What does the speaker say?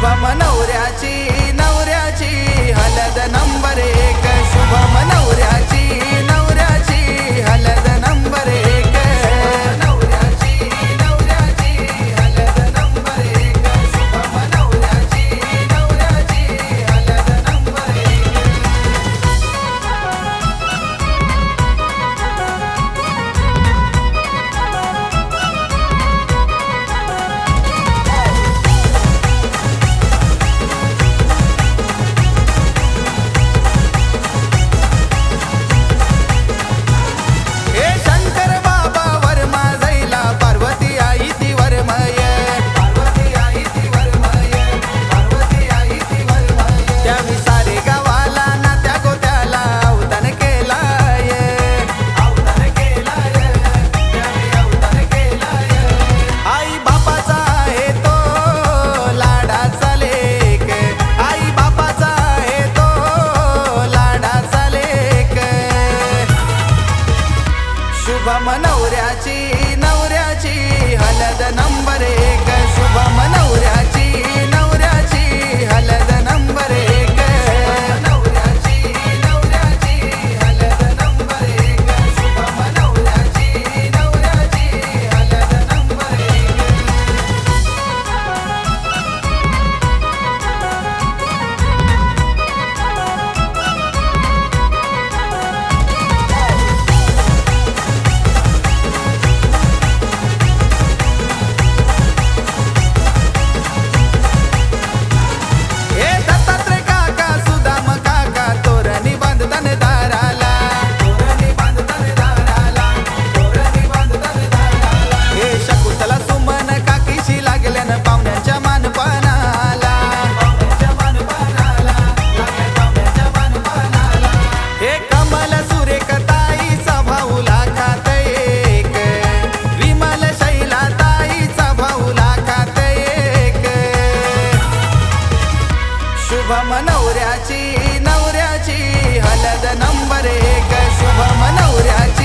शुभम नवऱ्याची नवऱ्याची हलद नंबर एक शुभम नवऱ्याची नवऱ्याची हलद नंबर एक नवऱ्याची नवऱ्याची हलद नंबर एक शुभम नवऱ्याची नवऱ्याची हलद नंबर एक शुभम नवऱ्याची नवऱ्याची हलद नंबर एक शुभम नवऱ्याची नवऱ्याची हलद नंबर एक नवऱ्याची नवऱ्याची हलद नंबर एक शुभम नवऱ्याची नवऱ्याची हलद नंबर एक शुभम नवऱ्याची नवऱ्याची हलद नंबर एक शुभम नवऱ्याची